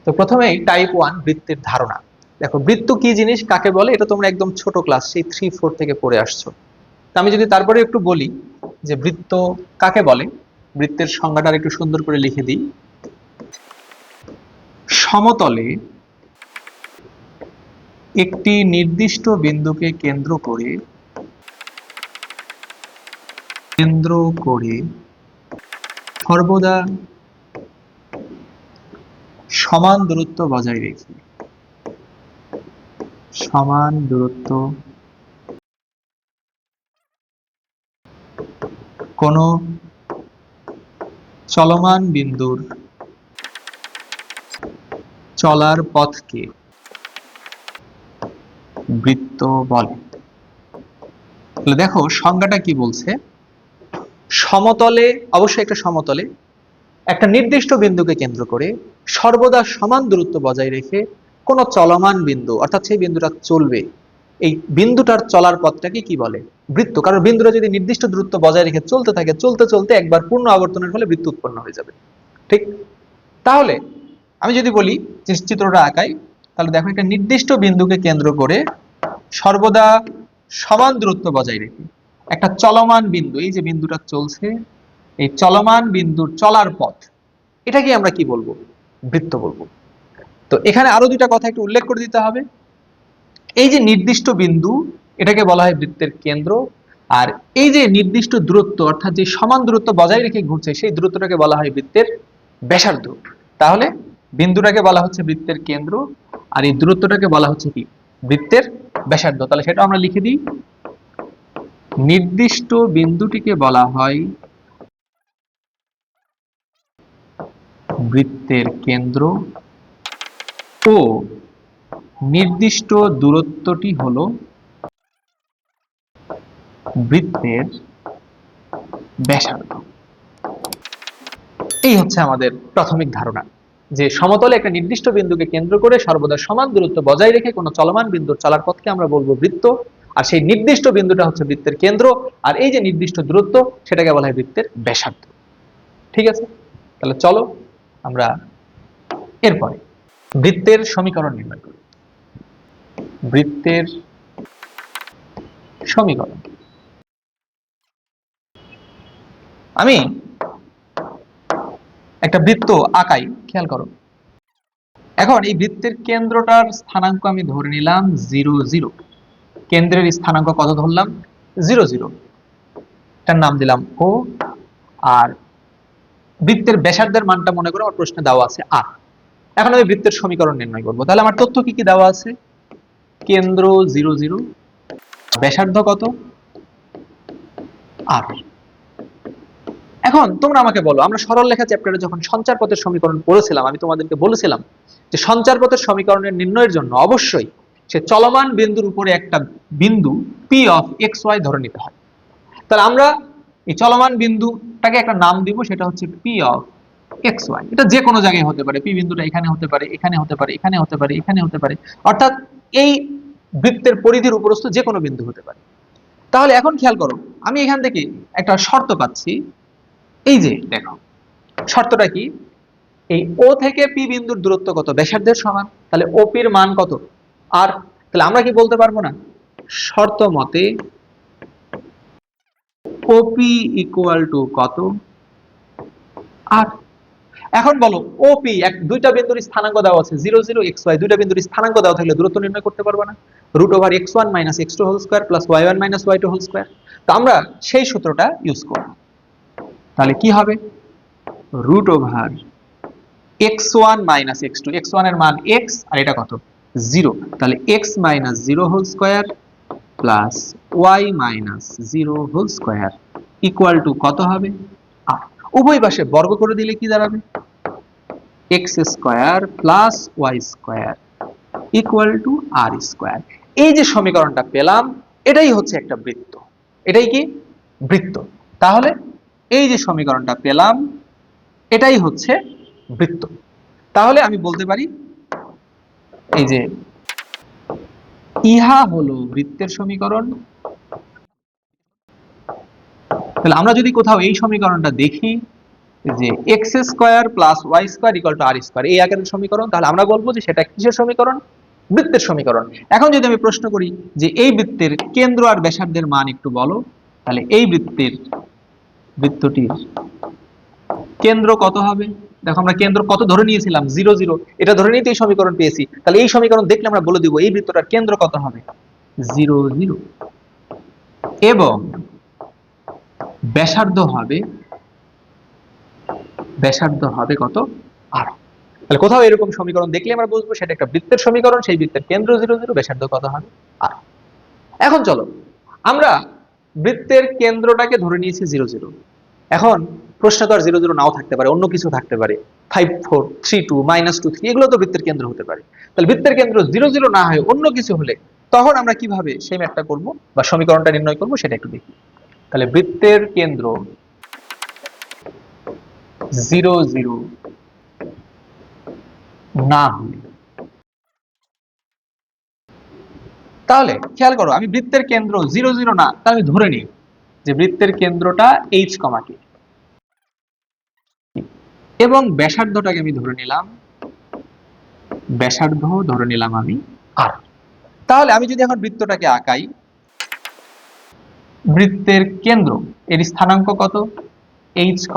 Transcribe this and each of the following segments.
তো প্রথমেই টাইপ 1 বৃত্তের ধারণা। দেখো বৃত্ত কি জিনিস, কাকে বলে, এটা তোমরা একদম ছোট ক্লাস সেই 3-4 থেকে পড়ে আসছো। তা আমি যদি তারপরে একটু বলি যে বৃত্ত কাকে বলে, বৃত্তের সংজ্ঞাটা একটু সুন্দর করে লিখে দিই। সমতলে একটি নির্দিষ্ট বিন্দুকে কেন্দ্র করে সর্বদা সমান দূরত্ব বজায় রেখে কোন চলমান বিন্দুর চলার পথকে বৃত্ত বলে। দেখো সংজ্ঞাটা কি বলছে, সমতলে, অবশ্যই একটা সমতলে একটা নির্দিষ্ট বিন্দুকে কেন্দ্র করে সর্বদা সমান দূরত্ব বজায় রেখে কোন চলমান বিন্দু, অর্থাৎ সেই বিন্দুটা চলবে, এই বিন্দুটার চলার পথটাকে কি বলে, বৃত্ত। কারণ বিন্দুটা যদি নির্দিষ্ট দূরত্ব বজায় রেখে চলতে থাকে, চলতে চলতে একবার পূর্ণ আবর্তনের ফলে বৃত্ত উৎপন্ন হয়ে যাবে। ঠিক, তাহলে আমি যদি বলি যে চিত্রটা আঁকাই, তাহলে দেখো একটা নির্দিষ্ট বিন্দুকে কেন্দ্র করে সর্বদা সমান দূরত্ব বজায় রেখে একটা চলমান বিন্দু, এই যে বিন্দুটা চলছে, এই চলমান বিন্দুর চলার পথ, এটাকে আমরা কি বলবো, বৃত্ত বলবো। তো এখানে আরো দুইটা কথা একটু উল্লেখ করে দিতে হবে। এই যে নির্দিষ্ট বিন্দু, এটাকে বলা হয় বৃত্তের কেন্দ্র, আর এই যে নির্দিষ্ট দূরত্ব, অর্থাৎ যে সমান দূরত্ব বজায় রেখে ঘুরছে, সেই দূরত্বটাকে বলা হয় বৃত্তের ব্যাসার্ধ। তাহলে বিন্দুটাকে বলা হচ্ছে বৃত্তের কেন্দ্র, আর এই দূরত্বটাকে বলা হচ্ছে কি, বৃত্তের ব্যাসার্ধ। তাহলে সেটা আমরা লিখে দিই, নির্দিষ্ট বিন্দুটিকে বলা হয় বৃত্তের কেন্দ্র ও নির্দিষ্ট দূরত্বটি হলো বৃত্তের ব্যাসার্ধ। এই হচ্ছে আমাদের প্রাথমিক ধারণা, যে সমতলে একটা নির্দিষ্ট বিন্দুকে কেন্দ্র করে সর্বদা সমান দূরত্ব বজায় রেখে কোনো চলমান বিন্দুর চলার পথকে আমরা বলবো বৃত্ত, আর সেই নির্দিষ্ট বিন্দুটা হচ্ছে বৃত্তের কেন্দ্র, আর এই যে নির্দিষ্ট দূরত্ব, সেটাকে বলা হয় বৃত্তের ব্যাসার্ধ। ঠিক আছে, তাহলে চলো আমরা এরপরে বৃত্তের সমীকরণ নির্ণয় করি। বৃত্তের সমীকরণ, আমি একটা বৃত্ত আঁকাই, খেয়াল করো। এখন এই বৃত্তের কেন্দ্রটার স্থানাঙ্ক আমি ধরে নিলাম 0 0। কেন্দ্রের স্থানাঙ্ক কত ধরলাম, 0 0, এটার নাম দিলাম ও। আর বৃত্তের ব্যাসার্ধের মানটা মনে করো আমার প্রশ্নে দেওয়া আছে আর। এখন আমি বৃত্তের সমীকরণ নির্ণয় করবো। তাহলে আমার তথ্য কি কি দেওয়া আছে, কেন্দ্র 0 0, ব্যাসার্ধ কত, আর। এখন তোমরা আমাকে বলো, আমরা সরল রেখা চ্যাপ্টারে যখন সঞ্চার পথের সমীকরণ পড়েছিলাম, আমি তোমাদেরকে বলেছিলাম যে সঞ্চার পথের সমীকরণের নির্ণয়ের জন্য অবশ্যই সে চলমান বিন্দুর উপরে একটা বিন্দু পি অফ এক্স ওয়াই ধরে নিতে হয়। তাহলে আমরা এই চলমান বিন্দুটাকে একটা নাম দিব, সেটা হচ্ছে পি অফ এক্স ওয়াই। এটা যে কোনো জায়গায় হতে পারে, পি বিন্দুটা এখানে হতে পারে, এখানে হতে পারে, এখানে হতে পারে, এখানে হতে পারে, অর্থাৎ এই বৃত্তের পরিধির উপরস্থ যে কোনো বিন্দু হতে পারে। তাহলে এখন খেয়াল করো, আমি এখান থেকে একটা শর্ত পাচ্ছি। এই যে দেখো শর্তটা কি, এই ও থেকে পি বিন্দুর দূরত্ব কত, ব্যাসার্ধের সমান। তাহলে ওপির মান কত, আর। তাহলে আমরা কি বলতে পারবো না, শর্ত মতে ওপি ইকুয়াল টু কত, আর। এখন বলো ওপি, দুইটা বিন্দুর স্থানাঙ্ক দেওয়া আছে 0 0 xy, দুইটা বিন্দুর স্থানাঙ্ক দেওয়া থাকলে দূরত্ব নির্ণয় করতে পারবো না, √x1 - x2 whole square plus y1 - y2 whole square. তো আমরা সেই সূত্রটা ইউজ করব। তাহলে কি হবে, √x1 - x2, x1 এর মান x, আর এটা কত 0, তাহলে x - 0 whole square plus y - 0 whole square equal to কত হবে, আর। উভয় পাশে বর্গ করে দিলে কি দাঁড়াবে, x square plus y square equal to r square. এই যে সমীকরণটা পেলাম, এটাই হচ্ছে একটা বৃত্ত, এটাই কি বৃত্ত। তাহলে এই যে সমীকরণটা পেলাম, এটাই হচ্ছে বৃত্ত। তাহলে আমি বলতে পারি এই যে ইহা হলো বৃত্তের সমীকরণ। তাহলে আমরা যদি কোথাও এই সমীকরণটা দেখি, যে x square plus y square equal to r square, এই আকারের সমীকরণ, তাহলে আমরা বলবো যে সেটা কিসের সমীকরণ? বৃত্তের সমীকরণ। এখন যদি আমি প্রশ্ন করি যে এই বৃত্তের কেন্দ্র আর ব্যাসার্ধের মান একটু বলো, তাহলে এই বৃত্তটির কেন্দ্র কত হবে? দেখো আমরা কেন্দ্র কত ধরে নিয়েছিলাম, 0 0, এটা ধরে নিয়ে এই সমীকরণ পেয়েছি। তাহলে এই সমীকরণ দেখলে আমরা বলে দিব এই বৃত্তটার কেন্দ্র কত হবে, 0 0, এবং ব্যাসার্ধ হবে কত, আর। তাহলে কোথাও এরকম সমীকরণ দেখলে আমরা বুঝবো সেটা একটা বৃত্তের সমীকরণ, সেই বৃত্তের কেন্দ্র 0 0, ব্যাসার্ধ কত হবে, আর। এখন চলো আমরা বৃত্তের কেন্দ্রটাকে ধরে নিয়েছি 0 0। এখন প্রশ্ন তো আর 0 0 নাও থাকতে পারে, অন্য কিছু থাকতে পারে, 5 4 3 2 -2 3, এগুলো তো বৃত্তের কেন্দ্র হতে পারে। তাহলে বৃত্তের কেন্দ্র 0 0 না হয় অন্য কিছু হলে তখন আমরা কিভাবে সেই ম্যাথটা করব বা সমীকরণটা নির্ণয় করব সেটা একটু দেখি। তাহলে বৃত্তের কেন্দ্র 0 0 না হলে, তাহলে খেয়াল করো আমি বৃত্তের কেন্দ্র 0 0 না, তাহলে আমি ধরে নিই যে বৃত্তের কেন্দ্রটা h, k, এবং ব্যাসার্ধটাকে আমি ধরে নিলাম, আমি আর। তাহলে আমি যদি এখন বৃত্তটাকে আঁকাই, বৃত্তের কেন্দ্র এর স্থানাঙ্ক কত, h, k।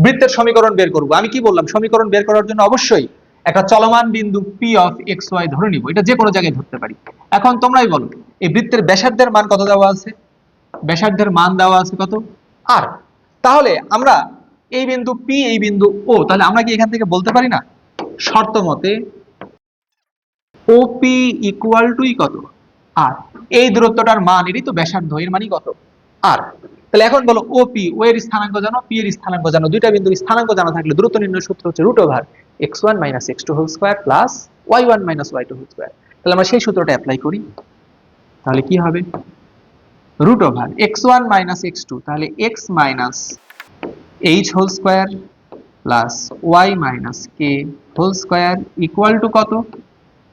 বৃত্তের সমীকরণ বের করব। আমি কি বললাম, সমীকরণ বের করার জন্য অবশ্যই একটা চলমান বিন্দু p of x y ধরে নিব, এটা যে কোনো জায়গায় ধরতে পারি। এখন তোমরাই বলো এই বৃত্তের ব্যাসার্ধের মান কত দেওয়া আছে, ব্যাসার্ধের মান দেওয়া আছে কত, আর। তাহলে আমরা এই বিন্দু p, এই বিন্দু o, তাহলে আমরা কি এখান থেকে বলতে পারি না শর্ত মতে OP ইকুয়াল টু কত, আর। এই দূরত্বটার মান, এরই তো ব্যাসার্ধ, এর মানই কত, আর। তাহলে এখন বলো OP, ও এর স্থানাঙ্ক জানো, p এর স্থানাঙ্ক জানো, দুইটা বিন্দুর স্থানাঙ্ক জানা থাকলে দূরত্ব নির্ণয়ের সূত্র হচ্ছে √x1 - x2 whole square plus y1 - y2 whole square. তাহলে আমরা সেই সূত্রটা অ্যাপ্লাই করি, তাহলে কি হবে, √x1 - x2, তাহলে x h whole square plus y - k whole square equal to কত,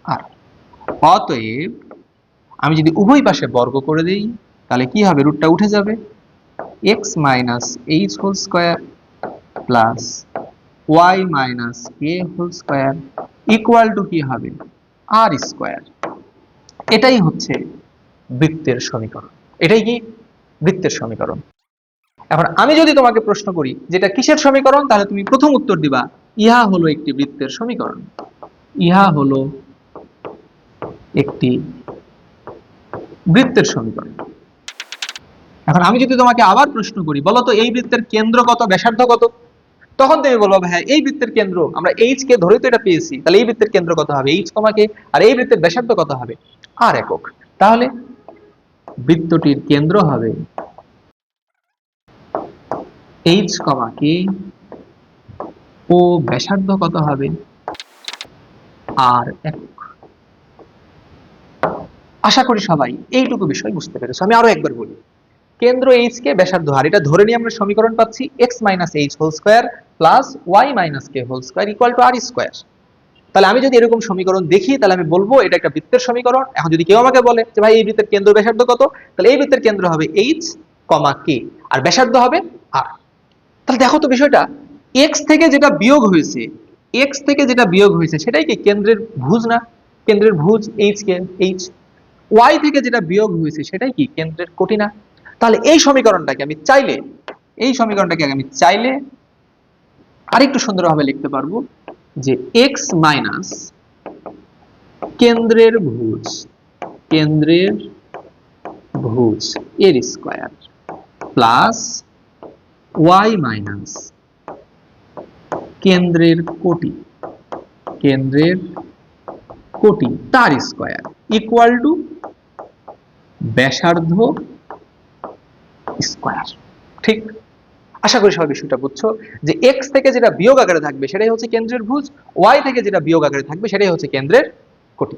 আর। অতএব আমি যদি উভয় পাশে বর্গ করে দেই তাহলে কি হবে, রুটটা উঠে যাবে, x h whole square plus y k whole square equal to কি হবে, r স্কয়ার। এটাই হচ্ছে বৃত্তের সমীকরণ, এটাই কি বৃত্তের সমীকরণ। এখন আমি যদি তোমাকে প্রশ্ন করি যেটা কিসের সমীকরণ, তাহলে তুমি প্রথম উত্তর দিবা ইহা হলো একটি বৃত্তের সমীকরণ, ইহা হলো একটি বৃত্তের সমীকরণ। এখন আমি যদি তোমাকে আবার প্রশ্ন করি বলো তো এই বৃত্তের কেন্দ্র কত, ব্যাসার্ধ কত, তখন তুমি বলবো হ্যাঁ এই বৃত্তের কেন্দ্র আমরা h কে ধরে তো এটা পেয়েছি, তাহলে এই বৃত্তের কেন্দ্র কত হবে, h, k, আর এই বৃত্তের ব্যাসার্ধ কত হবে, r একক। তাহলে বৃত্তটির কেন্দ্র হবে h, k, ও ব্যাসার্ধ কত হবে, r একক। আশা করি সবাই এইটুকু বিষয় বুঝতে পেরেছো। আমি আরো একবার বলি, কেন্দ্র h কে, ব্যাসার্ধ r, এটা ধরে নিয়ে আমরা সমীকরণ পাচ্ছি x h whole square plus y k whole square equal to r square. তাহলে আমি যদি এরকম সমীকরণ দেখি তাহলে আমি বলবো এটা একটা বৃত্তের সমীকরণ। এখন যদি কেউ আমাকে বলে যে ভাই এই বৃত্তের কেন্দ্র ব্যাসার্ধ কত, তাহলে এই বৃত্তের কেন্দ্র হবে h, k, আর ব্যাসার্ধ হবে r। তাহলে দেখো তো বিষয়টা, x থেকে যেটা বিয়োগ হয়েছে সেটাই কি কেন্দ্রের ভুজ না, কেন্দ্রের ভুজ h কে h, y থেকে যেটা বিয়োগ হয়েছে সেটাই কি কেন্দ্রের কোটি না। তাহলে এই সমীকরণটাকে আমি চাইলে আরেকটু সুন্দরভাবে লিখতে পারবো যে x মাইনাস কেন্দ্রের ভুজ এর স্কয়ার প্লাস y মাইনাস কেন্দ্রের কোটি তার স্কয়ার ইকুয়াল টু ব্যাসার্ধ স্কয়ার। ঠিক, আশা করি সবাই বিষয়টা বুঝছো যে x থেকে যেটা বিয়োগ আকারে থাকবে সেটাই হচ্ছে কেন্দ্রের ভুজ, y থেকে যেটা বিয়োগ আকারে থাকবে সেটাই হচ্ছে কেন্দ্রের কোটি।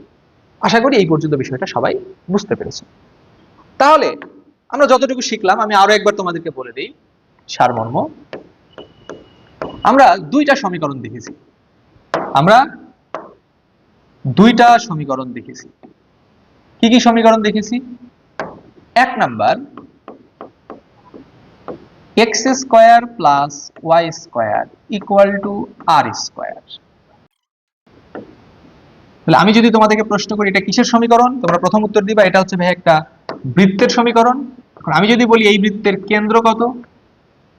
আশা করি এই পর্যন্ত বিষয়টা সবাই বুঝতে পেরেছো। তাহলে আমরা যতটুকু শিখলাম আমি আরো একবার তোমাদেরকে বলে দিই সারমর্ম। আমরা দুইটা সমীকরণ দেখেছি, কি কি সমীকরণ দেখেছি, এক number x square plus y square equal to r square. তাহলে আমি যদি তোমাদেরকে প্রশ্ন করি এটা কিসের সমীকরণ, তোমরা প্রথম উত্তর দিবা এটা হচ্ছে ভাই একটা বৃত্তের সমীকরণ। আমি যদি বলি এই বৃত্তের কেন্দ্র কত,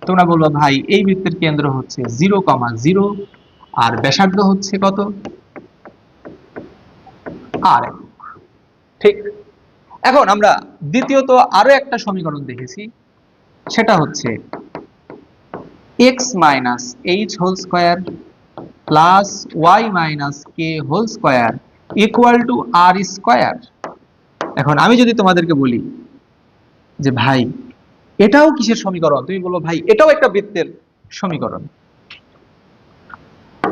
তোমরা বলবো ভাই এই বৃত্তের কেন্দ্র হচ্ছে 0,0 আর ব্যাসার্ধ হচ্ছে কত, আর। ঠিক, এখন আমরা দ্বিতীয়ত আরো একটা সমীকরণ দেখেছি, সেটা হচ্ছে x minus h whole square plus y minus k whole square equal to r square. এখন আমি যদি তোমাদেরকে বলি যে ভাই এটাও কিসের সমীকরণ, তুমি বলবো ভাই এটাও একটা বৃত্তের সমীকরণ।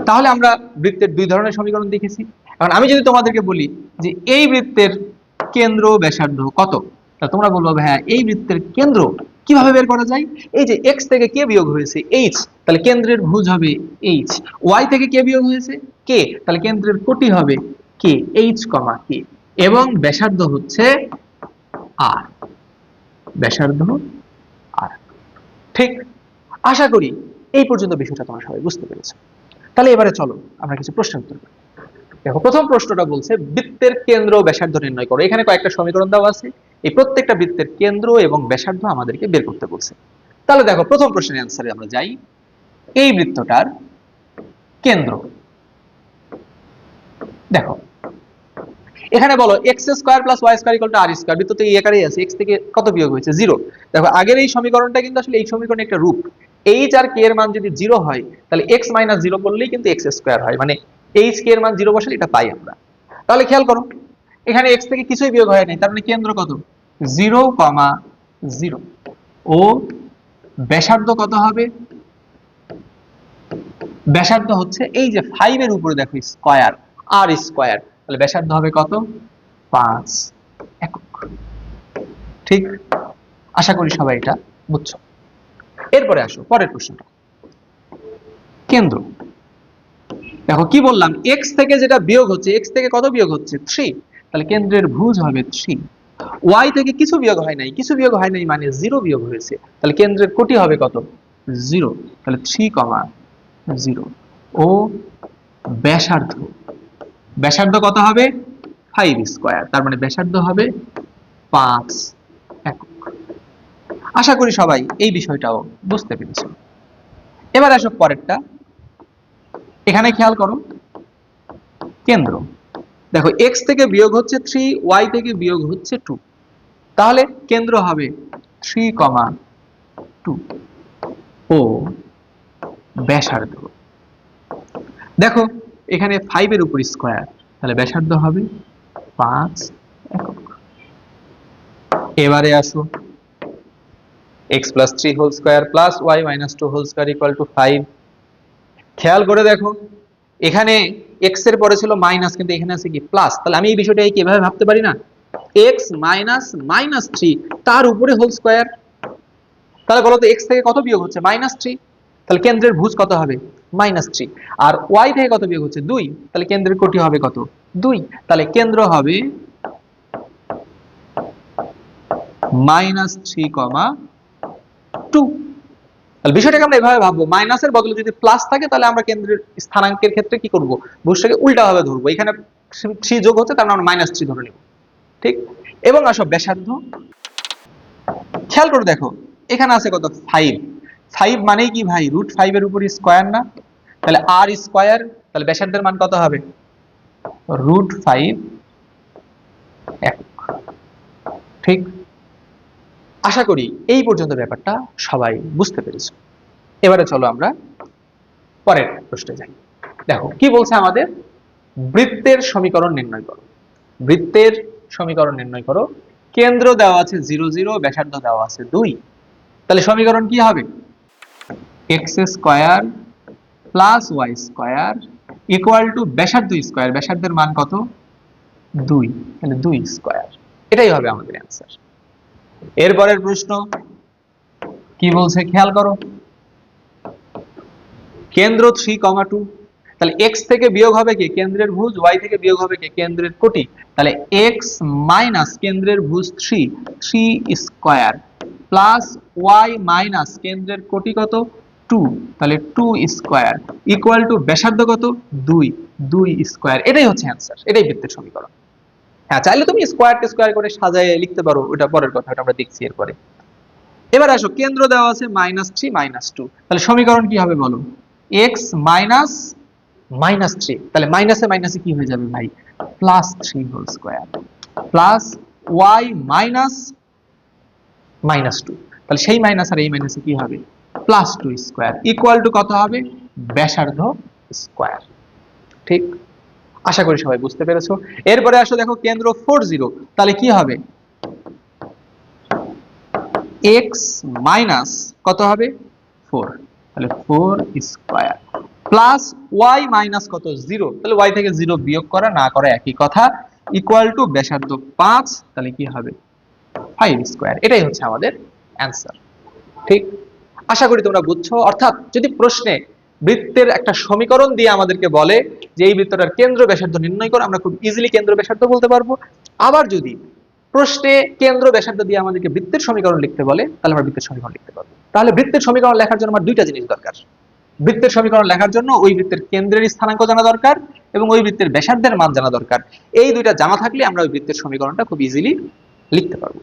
তাহলে আমরা বৃত্তের দুই ধরনের সমীকরণ দেখেছি। এখন আমি যদি তোমাদেরকে বলি যে এই বৃত্তের কেন্দ্র ব্যাসার্ধ কত, তাহলে তোমরা বলবো ভাইয়া এই বৃত্তের কেন্দ্র কিভাবে বের করা যায়, এই যে x থেকে কে বিয়োগ হয়েছে h, তাহলে কেন্দ্রের ভুজ হবে h, y থেকে কে বিয়োগ হয়েছে k, তাহলে কেন্দ্রের কোটি হবে k, h, k, এবং ব্যাসার্ধ হচ্ছে r, ব্যাসার্ধ r। ঠিক, আশা করি এই পর্যন্ত বিষয়টা তোমরা সবাই বুঝতে পেরেছো। তাহলে এবারে চলো আমরা কিছু প্রশ্ন উত্তর করি। দেখো প্রথম প্রশ্নটা বলছে বৃত্তের কেন্দ্র ও ব্যাসার্ধ নির্ণয় করো। এখানে কয়েকটা সমীকরণ দেওয়া আছে, এই প্রত্যেকটা বৃত্তের কেন্দ্র এবং ব্যাসার্ধ আমাদেরকে বের করতে বলছে। তাহলে দেখো প্রথম প্রশ্নের অ্যান্সারে আমরা যাই। এই বৃত্তটার কেন্দ্র দেখো, এখানে বলো x square plus y square equal to r square. বৃত্ত তো এই আকারেই আছে, এক্স থেকে কত বিয়োগ হয়েছে 0। দেখো আগের এই সমীকরণটা কিন্তু আসলে এই সমীকরণের একটা রূপ, এইচ আর কে এর মান যদি 0 হয় তাহলে এক্স মাইনাস 0 করলেই কিন্তু এক্স স্কোয়ার হয়, মানে এইচ কে এর মান 0 বসালে এটা পাই আমরা। তাহলে খেয়াল করো এখানে এক্স থেকে কিছুই বিয়োগ হয় নাই, তার মানে কেন্দ্র কত 0,0 ও ব্যাসার্ধ কত হবে, ব্যাসার্ধ হচ্ছে এই যে 5 এর উপরে দেখো স্কয়ার আর স্কয়ার, তাহলে ব্যাসার্ধ হবে কত 5 একক। ঠিক, আশা করি সবাই এটা বুঝছো। এরপরে আসো পরের প্রশ্নটা, কেন্দ্র। দেখো কি বললাম, x থেকে যেটা বিয়োগ হচ্ছে, x থেকে কত বিয়োগ হচ্ছে 3, তাহলে কেন্দ্রের ভুজ হবে 3। y থেকে কিছু বিয়োগ হয় নাই, কিছু বিয়োগ হয় নাই মানে 0 বিয়োগ হয়েছে, তাহলে কেন্দ্রের কোটি হবে কত 0, তাহলে 3,0 ও ব্যাসার্ধ, ব্যাসার্ধ কত হবে 5 স্কয়ার, তার মানে ব্যাসার্ধ হবে 5 একক। আশা করি সবাই এই বিষয়টাও বুঝতে পেরেছো। এবার আসো পরেরটা, এখানে খেয়াল করো কেন্দ্র দেখো x থেকে বিয়োগ হচ্ছে 3, y থেকে বিয়োগ হচ্ছে 2, তাহলে কেন্দ্র হবে 3,2 ও ব্যাসার্ধ দেখো এখানে 5 এর উপর স্কয়ার, তাহলে ব্যাসার্ধ হবে 5 একক। এবারে আসো x plus 3 whole square plus y minus 2 whole square equal to 5। খেয়াল করে দেখো এখানে x এর পরে ছিল মাইনাস, কিন্তু এখানে আছে কি প্লাস, তাহলে আমি এই বিষয়টাকে কিভাবে ভাবতে পারি না, x মাইনাস মাইনাস 3 তার উপরে হোল স্কয়ার। তাহলে বলো তো x থেকে কত বিয়োগ হচ্ছে -3, তাহলে কেন্দ্রের ভুজ কত হবে -3, আর y থেকে কত বিয়োগ হচ্ছে 2, তাহলে কেন্দ্রের কোটি হবে কত 2, তাহলে কেন্দ্র হবে -3,2। তাহলে বিষয়টাকে আমরা এভাবে ভাববো, মাইনাসের বদলে যদি প্লাস থাকে তাহলে আমরা কেন্দ্রের স্থানাঙ্কের ক্ষেত্রে কি করব, ভুজটাকে উল্টা ভাবে ধরবো, এখানে 3 যোগ হচ্ছে তার মানে আমরা -3 ধরে নিব। ঠিক, এবং আসো ব্যাসার্ধ, খেয়াল করে দেখো এখানে আছে কত 5, 5 মানেই কি ভাই √5 এর উপর স্কয়ার না, তাহলে আর স্কয়ার, তাহলে ব্যাসার্ধের মান কত হবে √5 একক। ঠিক, আশা করি এই পর্যন্ত ব্যাপারটা সবাই বুঝতে পেরেছো। এবারে চলো আমরা পরের প্রশ্নে যাই। দেখো কি বলছে আমাদের, বৃত্তের সমীকরণ নির্ণয় করো। বৃত্তের সমীকরণ নির্ণয় করো, কেন্দ্র দেওয়া আছে 0, 0, ব্যাসার্ধ দেওয়া আছে 2, তাহলে সমীকরণ কি হবে x square plus y square equal two ব্যাসার্ধ স্কয়ার, ব্যাসার্ধের মান কত 2, তাহলে 2 স্কয়ার, এটাই হবে আমাদের অ্যান্সার। এরপরের প্রশ্ন কি বলছে খেয়াল করো, কেন্দ্র 3,2, তাহলে x থেকে বিয়োগ হবে কি কেন্দ্রের ভুজ, y থেকে বিয়োগ হবে কি কেন্দ্রের কোটি, তাহলে x মাইনাস কেন্দ্রের ভুজ 3 স্কয়ার প্লাস ওয়াই মাইনাস কেন্দ্রের কোটি কত 2, তাহলে 2 স্কয়ার ইকুয়াল টু ব্যাসার্ধ কত 2, 2 স্কয়ার। এটাই হচ্ছে অ্যান্সার, এটাই বৃত্তের সমীকরণ। হ্যাঁ, চাইলে তুমি স্কয়ার স্কয়ার করে সাজায় লিখতে পারো, ওটা পরের কথা, ওটা আমরা দেখছি এরপরে। এবার আসো, কেন্দ্র দেওয়া আছে -3 -2, তাহলে সমীকরণ কি হবে বলো? x মাইনাস -3, তাহলে মাইনাসে মাইনাসে কি হয়ে যাবে ভাই? +3 whole square plus y minus -2, তাহলে সেই মাইনাস আর এই মাইনাসে কি হবে? +2 স্কয়ার ইকুয়াল টু কত হবে? ব্যাসার্ধ স্কয়ার। ঠিক, আশা করি সবাই বুঝতে পেরেছো। এরপরে আসো, দেখো কেন্দ্র 40, তাহলে কি হবে? x মাইনাস কত হবে? 4, তাহলে 4 স্কয়ার প্লাস y মাইনাস কত 0, তাহলে y থেকে 0 বিয়োগ করা না করা একই কথা, ইকুয়াল টু ব্যাসার্ধ 5, তাহলে কি হবে? 5 স্কয়ার। এটাই হচ্ছে আমাদের অ্যান্সার। ঠিক, আশা করি তোমরা বুঝছো। অর্থাৎ যদি প্রশ্নে বৃত্তের একটা সমীকরণ দিয়ে আমাদেরকে বলে যে এই বৃত্তটার কেন্দ্র ব্যাসার্ধ নির্ণয় করো, আমরা খুব ইজিলি কেন্দ্র ব্যাসার্ধ বলতে পারবো। আবার যদি প্রশ্নে কেন্দ্র ব্যাসার্ধ দিয়ে আমাদেরকে বৃত্তের সমীকরণ লিখতে বলে, তাহলে আমরা বৃত্তের সমীকরণ লিখতে পারবো। তাহলে বৃত্তের সমীকরণ লেখার জন্য আমার দুইটা জিনিস দরকার। বৃত্তের সমীকরণ লেখার জন্য ওই বৃত্তের কেন্দ্রের স্থানাঙ্ক জানা দরকার এবং ওই বৃত্তের ব্যাসার্ধের মান জানা দরকার। এই দুইটা জানা থাকলে আমরা ওই বৃত্তের সমীকরণটা খুব ইজিলি লিখতে পারবো।